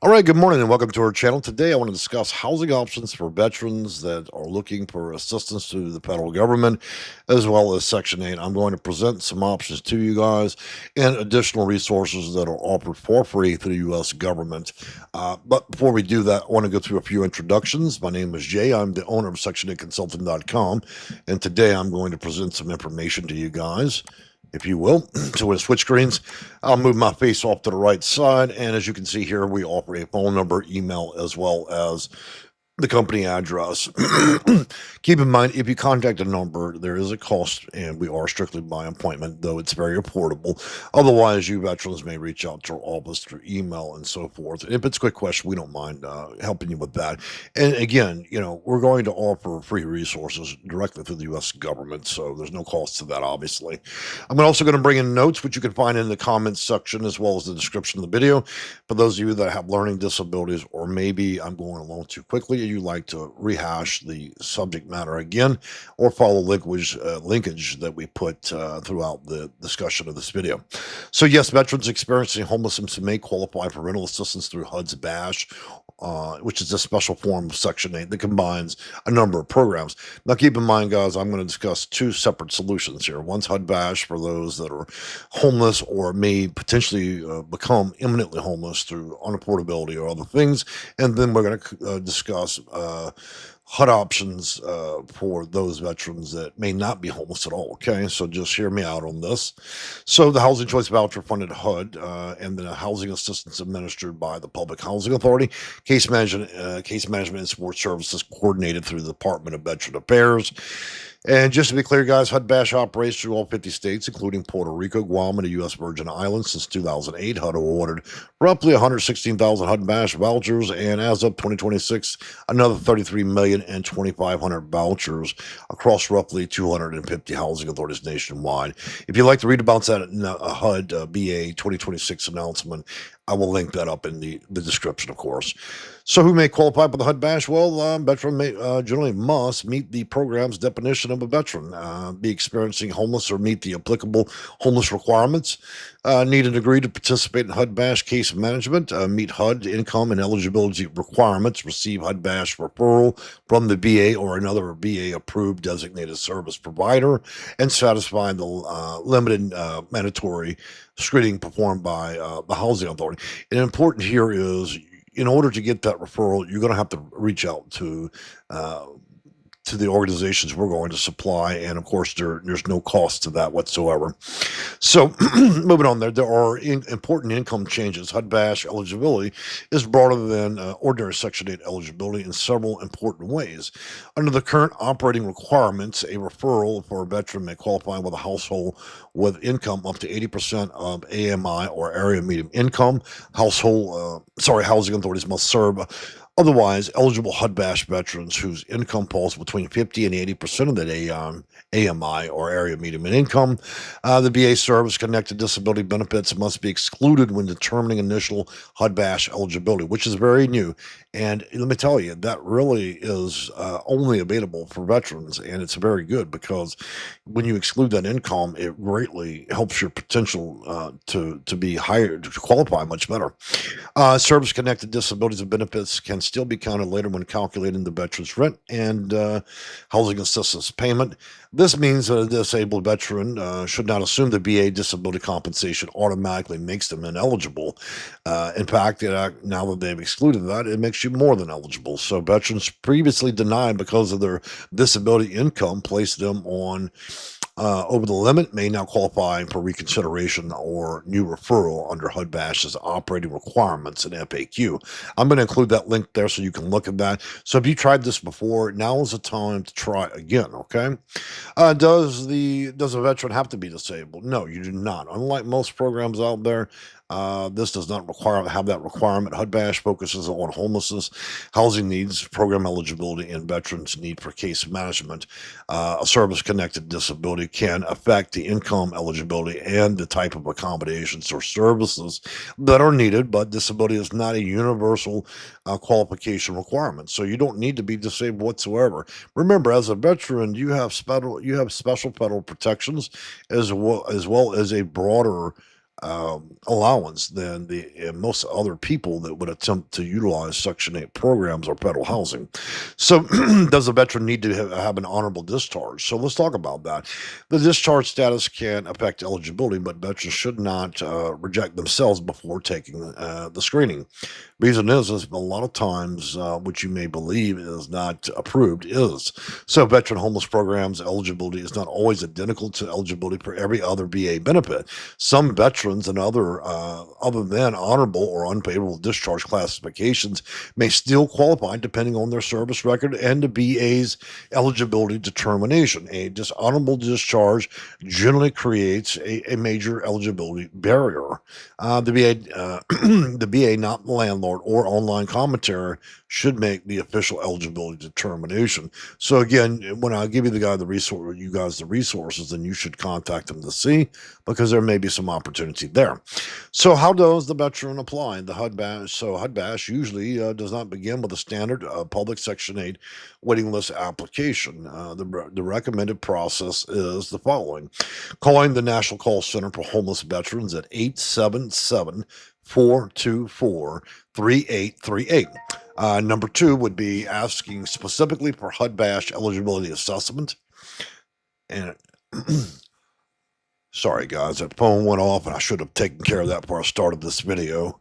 All right, good morning and welcome to our channel. Today, I want to discuss housing options for veterans that are looking for assistance to the federal government, as well as Section 8. I'm going to present some options to you guys and additional resources that are offered for free through the U.S. government. But before we do that, I want to go through a few introductions. My name is Jay. I'm the owner of Section8Consulting.com, and today I'm going to present some information to you guys, if you will. So when it switch screens, I'll move my face off to the right side. And as you can see here, we offer a phone number, email, as well as the company address. Keep in mind, if you contact a number, there is a cost, and we are strictly by appointment, though it's very affordable. Otherwise, you veterans may reach out to our office through email and so forth. If it's a quick question, we don't mind helping you with that. And again, we're going to offer free resources directly through the U.S. government, so there's no cost to that, obviously. I'm also going to bring in notes, which you can find in the comments section as well as the description of the video. For those of you that have learning disabilities, or maybe I'm going along too quickly, you like to rehash the subject matter again, or follow linkage that we put throughout the discussion of this video. So yes, veterans experiencing homelessness may qualify for rental assistance through HUD-VASH, which is a special form of Section 8 that combines a number of programs. Now, keep in mind, guys, I'm going to discuss two separate solutions here. One's HUD-VASH for those that are homeless or may potentially become imminently homeless through unaffordability or other things. And then we're going to discuss HUD options for those veterans that may not be homeless at all. Okay, so just hear me out on this. So the Housing Choice Voucher funded HUD and the housing assistance administered by the Public Housing Authority, case management and support services coordinated through the Department of Veteran Affairs. And just to be clear, guys, HUD-VASH operates through all 50 states, including Puerto Rico, Guam, and the U.S. Virgin Islands. Since 2008, HUD awarded roughly 116,000 HUD-VASH vouchers, and as of 2026, another 33,250,000 vouchers across roughly 250 housing authorities nationwide. If you'd like to read about that HUD BA 2026 announcement, I will link that up in the description, of course. So who may qualify for the HUD-VASH? Well, veteran may generally must meet the program's definition of a veteran, be experiencing homeless or meet the applicable homeless requirements, need a degree to participate in HUD-VASH case management, meet HUD income and eligibility requirements, receive HUD-VASH referral from the VA or another VA-approved designated service provider, and satisfy the limited mandatory screening performed by the Housing Authority. And important here is, in order to get that referral, you're going to have to reach out to the organizations we're going to supply, and of course, there's no cost to that whatsoever. So, moving on, there are important income changes. HUD-VASH eligibility is broader than ordinary Section 8 eligibility in several important ways. Under the current operating requirements, a referral for a veteran may qualify with a household with income up to 80% of AMI or area median income. Housing authorities must serve otherwise eligible HUD-VASH veterans whose income falls between 50 and 80% of that AMI or area median income. The VA service-connected disability benefits must be excluded when determining initial HUD-VASH eligibility, which is very new. And let me tell you, that really is only available for veterans, and it's very good because when you exclude that income, it greatly helps your potential to be hired, to qualify much better. Service-connected disabilities and benefits can still be counted later when calculating the veteran's rent and housing assistance payment. This means that a disabled veteran should not assume the VA disability compensation automatically makes them ineligible. In fact, now that they've excluded that, it makes you more than eligible. So veterans previously denied because of their disability income placed them on over the limit may now qualify for reconsideration or new referral under HUD-VASH's operating requirements and FAQ. I'm going to include that link there so you can look at that. So if you tried this before, now is the time to try again, okay? Does a veteran have to be disabled? No, you do not. Unlike most programs out there, this does not have that requirement. HUD-VASH focuses on homelessness, housing needs, program eligibility, and veterans' need for case management. A service-connected disability can affect the income eligibility and the type of accommodations or services that are needed, but disability is not a universal qualification requirement. So you don't need to be disabled whatsoever. Remember, as a veteran, you have special federal protections as well as a broader allowance than the most other people that would attempt to utilize Section 8 programs or federal housing. So, does a veteran need to have an honorable discharge? So, let's talk about that. The discharge status can affect eligibility, but veterans should not reject themselves before taking the screening. Reason is a lot of times what you may believe is not approved is. So, veteran homeless programs eligibility is not always identical to eligibility for every other VA benefit. Some veterans and other than honorable or unfavorable discharge classifications may still qualify depending on their service record and the VA's eligibility determination. A dishonorable discharge generally creates a major eligibility barrier. The VA, the VA, not the landlord or online commentary, should make the official eligibility determination. So again, when I give you guys the resources, then you should contact them to see, because there may be some opportunity there. So how does the veteran apply? The HUD-VASH. So HUD-VASH usually does not begin with a standard public Section 8 waiting list application. The recommended process is the following: calling the National Call Center for Homeless Veterans at 877-424-3838. Number two would be asking specifically for HUD-VASH eligibility assessment. And sorry, guys, that phone went off, and I should have taken care of that before I started this video.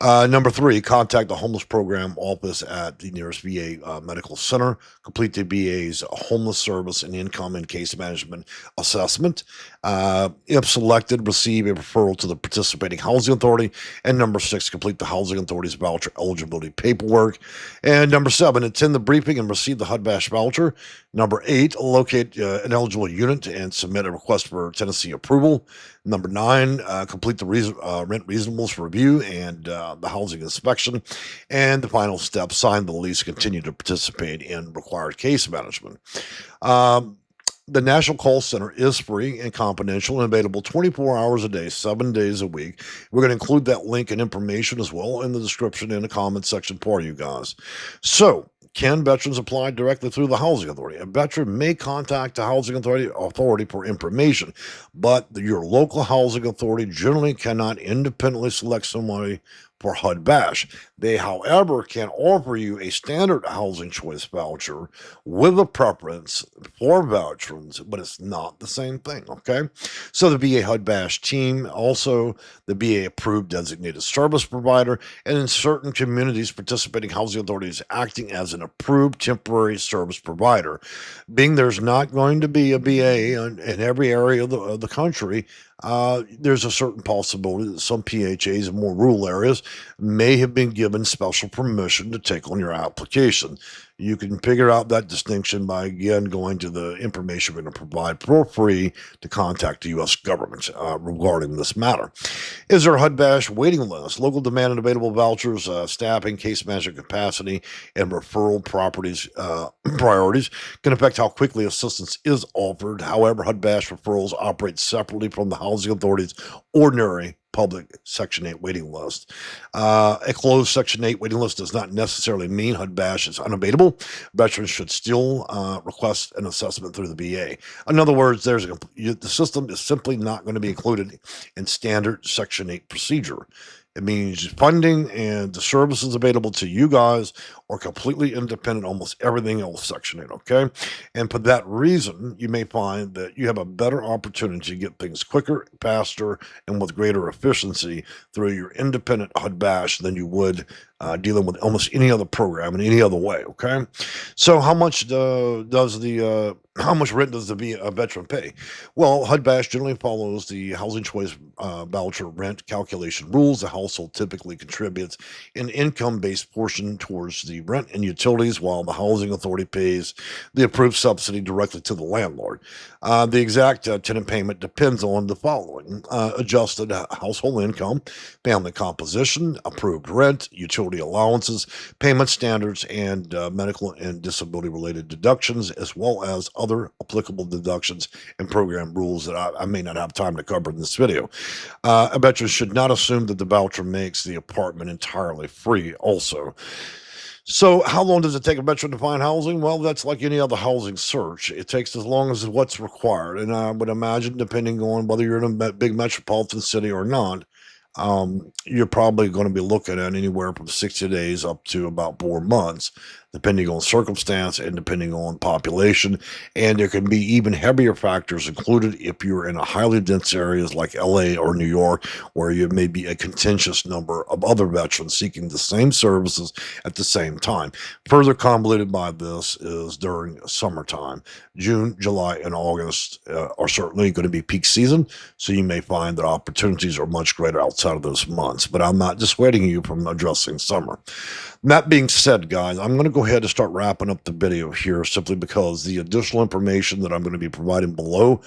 Number three, contact the homeless program office at the nearest VA medical center. Complete the VA's homeless service and income and case management assessment. If selected, receive a referral to the participating housing authority. And number six, complete the housing authority's voucher eligibility paperwork. And number seven, attend the briefing and receive the HUD-VASH voucher. Number eight, locate an eligible unit and submit a request for tenancy approval. Number nine, complete the rent reasonableness review and the housing inspection. And the final step, sign the lease, continue to participate in required case management. The National Call Center is free and confidential and available 24 hours a day, 7 days a week. We're going to include that link and information as well in the description and the comment section for you guys. So, can veterans apply directly through the housing authority? A veteran may contact the housing authority for information, but your local housing authority generally cannot independently select somebody for HUD-VASH. They, however, can offer you a standard housing choice voucher with a preference for veterans, but it's not the same thing, okay? So the VA HUD-VASH team, also the VA approved designated service provider, and in certain communities, participating housing authorities acting as an approved temporary service provider. Being there's not going to be a VA in every area of the country, there's a certain possibility that some PHAs in more rural areas may have been given special permission to take on your application. You can figure out that distinction by, again, going to the information we're going to provide for free to contact the U.S. government regarding this matter. Is there a HUD-VASH waiting list? Local demand and available vouchers, staffing, case management capacity, and referral priorities can affect how quickly assistance is offered. However, HUD-VASH referrals operate separately from the housing authority's ordinary public Section 8 waiting list. A closed Section 8 waiting list does not necessarily mean HUD-VASH is unavailable. Veterans should still request an assessment through the VA. In other words, the system is simply not going to be included in standard Section 8 procedure. It means funding and the services available to you guys are completely independent, almost everything else Section 8, okay? And for that reason, you may find that you have a better opportunity to get things quicker, faster, and with greater efficiency through your independent HUD-VASH than you would dealing with almost any other program in any other way, okay? So how much how much rent does a veteran pay? Well, HUD-VASH generally follows the housing choice voucher rent calculation rules. The household typically contributes an income-based portion towards the rent and utilities, while the housing authority pays the approved subsidy directly to the landlord. The exact tenant payment depends on the following: adjusted household income, family composition, approved rent, utility allowances, payment standards, and medical and disability-related deductions, as well as other applicable deductions and program rules that I may not have time to cover in this video. A veteran should not assume that the voucher makes the apartment entirely free also. So, how long does it take a veteran to find housing? Well, that's like any other housing search. It takes as long as what's required. And I would imagine, depending on whether you're in a big metropolitan city or not, you're probably going to be looking at anywhere from 60 days up to about 4 months, depending on circumstance and depending on population. And there can be even heavier factors included if you're in a highly dense areas like LA or New York, where you may be a contentious number of other veterans seeking the same services at the same time. Further convoluted by this is during summertime. June, July, and August are certainly going to be peak season, so you may find that opportunities are much greater outside of those months. But I'm not dissuading you from addressing summer. That being said, guys, I'm going to go ahead and start wrapping up the video here simply because the additional information that I'm going to be providing below,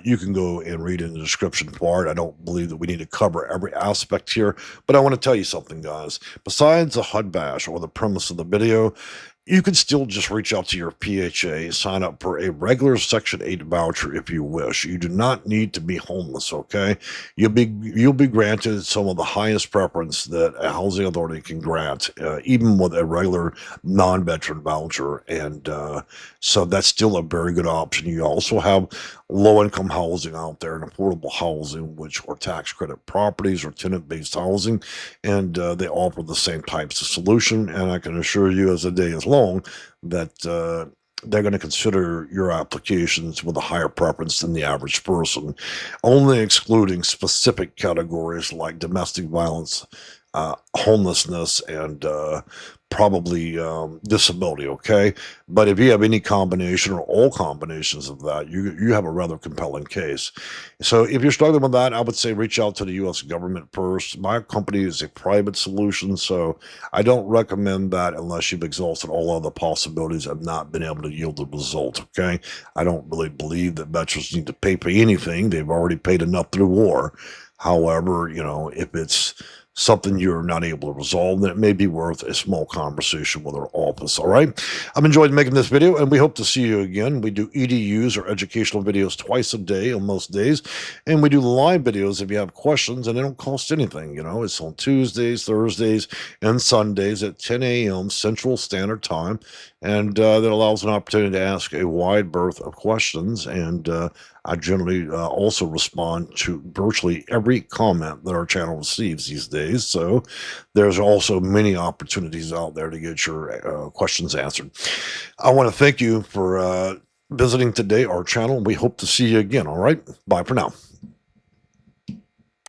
you can go and read in the description part. I don't believe that we need to cover every aspect here, but I want to tell you something, guys. Besides the HUD-VASH or the premise of the video, you can still just reach out to your PHA, sign up for a regular Section 8 voucher if you wish. You do not need to be homeless, okay? You'll be granted some of the highest preference that a housing authority can grant, even with a regular non-veteran voucher. And so that's still a very good option. You also have low-income housing out there and affordable housing, which are tax credit properties or tenant-based housing, and they offer the same types of solution. And I can assure you, as the day is long, that they're going to consider your applications with a higher preference than the average person, only excluding specific categories like domestic violence, homelessness, and probably disability. Okay, but if you have any combination or all combinations of that, you have a rather compelling case. So if you're struggling with that, I would say reach out to the U.S. government first. My company is a private solution, so I don't recommend that unless you've exhausted all other possibilities and not been able to yield the result. Okay, I don't really believe that veterans need to pay for anything. They've already paid enough through war. However, if it's something you're not able to resolve, then it may be worth a small conversation with our office. All right. I've enjoyed making this video, and we hope to see you again. We do EDUs or educational videos twice a day on most days, and we do live videos if you have questions, and they don't cost anything. It's on Tuesdays, Thursdays, and Sundays at 10 a.m. Central Standard Time, and that allows an opportunity to ask a wide berth of questions. And I generally also respond to virtually every comment that our channel receives these days. So there's also many opportunities out there to get your questions answered. I want to thank you for visiting today our channel. We hope to see you again. All right. Bye for now.